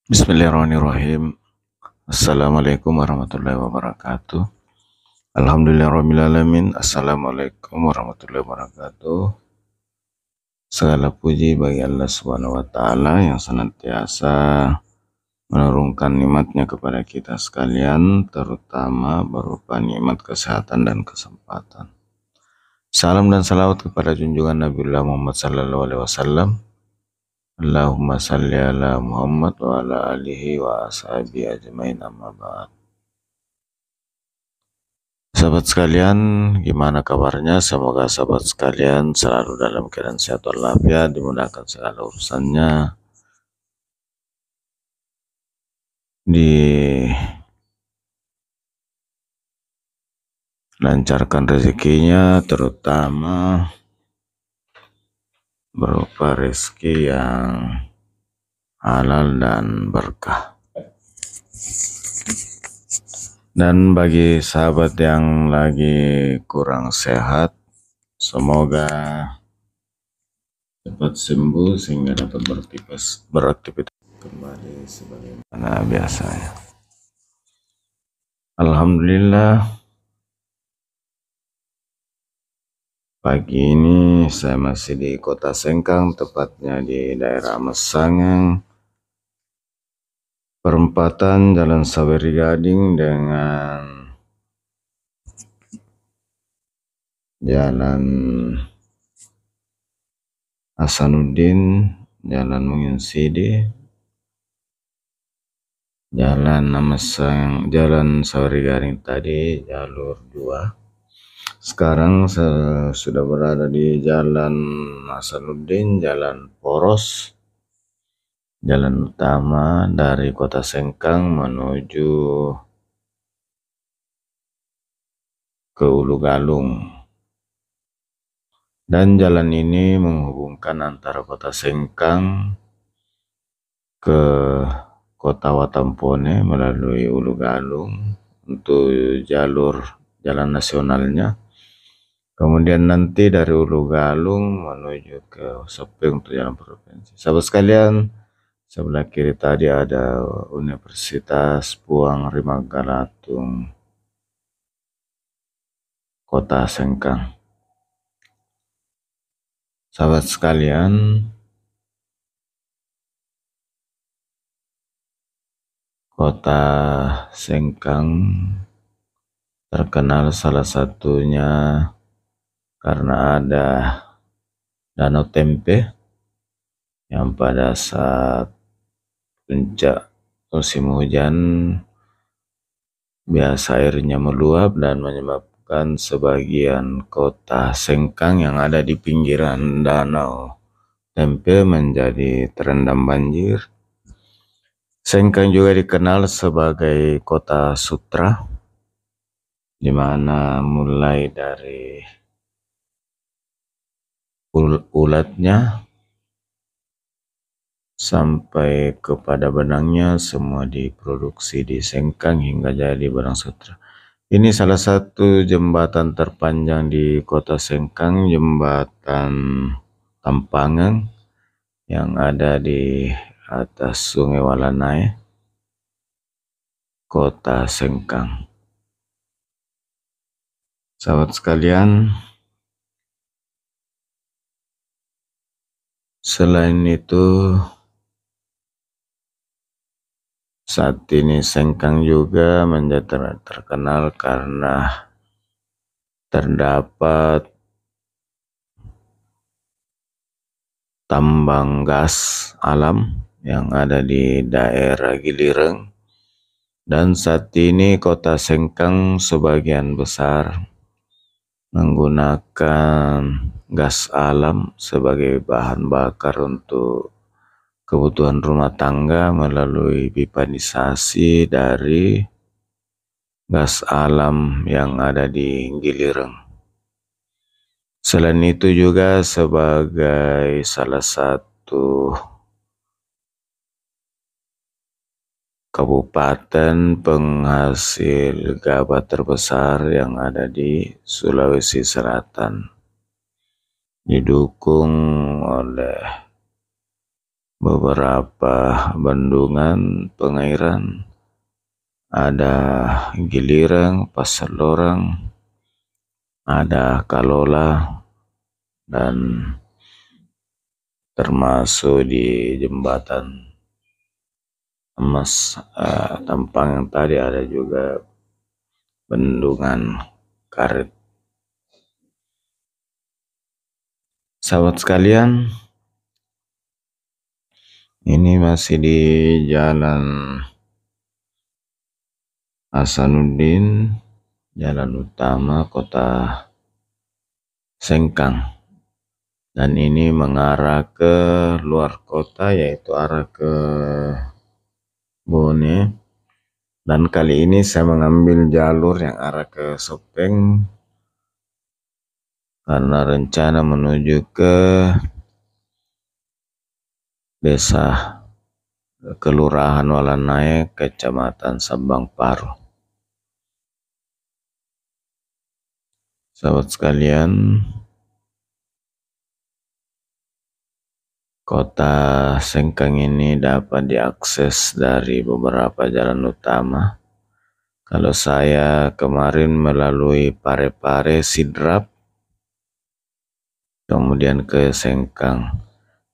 Bismillahirrahmanirrahim. Assalamualaikum warahmatullahi wabarakatuh. Alhamdulillahirrahmanirrahim. Assalamualaikum warahmatullahi wabarakatuh. Segala puji bagi Allah Subhanahu wa Ta'ala yang senantiasa menurunkan nikmatnya kepada kita sekalian, terutama berupa nikmat kesehatan dan kesempatan. Salam dan salawat kepada junjungan Nabiullah Muhammad sallallahu alaihi wasallam. Allahumma salli ala Muhammad wa ala alihi wa ashabihi ajmain, amma ba'd. Sahabat sekalian, gimana kabarnya? Semoga sahabat sekalian selalu dalam keadaan sehat walafiat, dimudahkan segala urusannya, dilancarkan rezekinya, terutama berupa rezeki yang halal dan berkah. Dan bagi sahabat yang lagi kurang sehat, semoga cepat sembuh sehingga dapat beraktivitas kembali sebagaimana biasanya. Alhamdulillah, pagi ini saya masih di Kota Sengkang, tepatnya di daerah Mesangeng, perempatan Jalan Saweri Gading dengan Jalan Hasanuddin, Jalan Munginsidi, Jalan Mesang, Jalan Saweri Gading tadi jalur 2. Sekarang saya sudah berada di Jalan Hasanuddin, Jalan Poros, jalan utama dari Kota Sengkang menuju ke Ulu Galung. Dan jalan ini menghubungkan antara Kota Sengkang ke Kota Watampone melalui Ulu Galung untuk jalur jalan nasionalnya. Kemudian nanti dari Ulu Galung menuju ke Seping untuk jalan provinsi. Sahabat sekalian, sebelah kiri tadi ada Universitas Puang Rimagalatung, Kota Sengkang. Sahabat sekalian, Kota Sengkang terkenal salah satunya karena ada Danau Tempe yang pada saat puncak musim hujan biasa airnya meluap dan menyebabkan sebagian Kota Sengkang yang ada di pinggiran Danau Tempe menjadi terendam banjir. Sengkang juga dikenal sebagai Kota Sutra, di mana mulai dari ulatnya sampai kepada benangnya semua diproduksi di Sengkang hingga jadi benang sutra. Ini salah satu jembatan terpanjang di Kota Sengkang, Jembatan Tampangeng, yang ada di atas Sungai Walanai, Kota Sengkang. Sahabat sekalian, selain itu, saat ini Sengkang juga menjadi terkenal karena terdapat tambang gas alam yang ada di daerah Gilireng. Dan saat ini Kota Sengkang sebagian besar menggunakan gas alam sebagai bahan bakar untuk kebutuhan rumah tangga melalui pipanisasi dari gas alam yang ada di Gilireng. Selain itu juga sebagai salah satu kabupaten penghasil gabah terbesar yang ada di Sulawesi Selatan, didukung oleh beberapa bendungan pengairan, ada Gilirang, Pasar Lorang, ada Kalola, dan termasuk di jembatan Emas Tampang yang tadi ada juga bendungan Karet. Sahabat sekalian, ini masih di Jalan Hasanuddin, jalan utama Kota Sengkang, dan ini mengarah ke luar kota, yaitu arah ke Bone. Dan kali ini saya mengambil jalur yang arah ke Sopeng karena rencana menuju ke desa Kelurahan Walanae, Kecamatan Sabang Paru. Sahabat sekalian, Kota Sengkang ini dapat diakses dari beberapa jalan utama. Kalau saya kemarin melalui Parepare, Sidrap, kemudian ke Sengkang.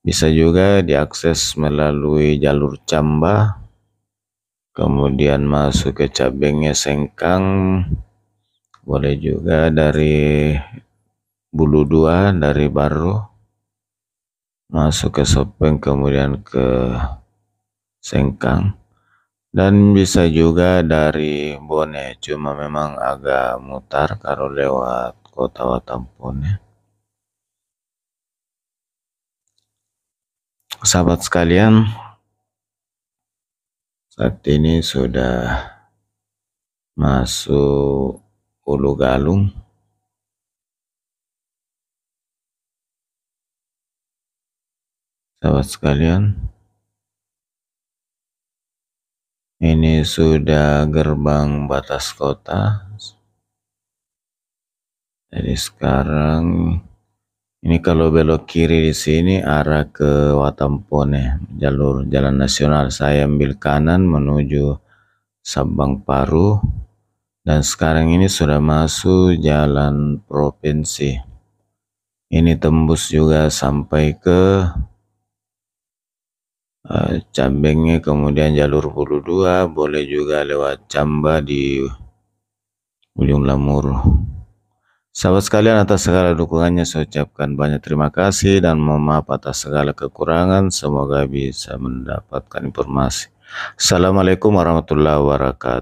Bisa juga diakses melalui jalur Camba, kemudian masuk ke Cabengnya Sengkang. Boleh juga dari Bulu Dua, dari Baru, masuk ke Sopeng kemudian ke Sengkang. Dan bisa juga dari Bone, cuma memang agak mutar kalau lewat Kota Watampone. Sahabat sekalian, saat ini sudah masuk Ulu Galung. Sahabat sekalian, ini sudah gerbang batas kota. Jadi sekarang ini kalau belok kiri di sini arah ke Watampone, jalur jalan nasional. Saya ambil kanan menuju Sabang Paru, dan sekarang ini sudah masuk jalan provinsi. Ini tembus juga sampai ke Cabengnya, kemudian jalur Bulu Dua, boleh juga lewat Camba di ujung Lamuru. Sahabat sekalian, atas segala dukungannya saya ucapkan banyak terima kasih dan mohon maaf atas segala kekurangan. Semoga bisa mendapatkan informasi. Assalamualaikum warahmatullahi wabarakatuh.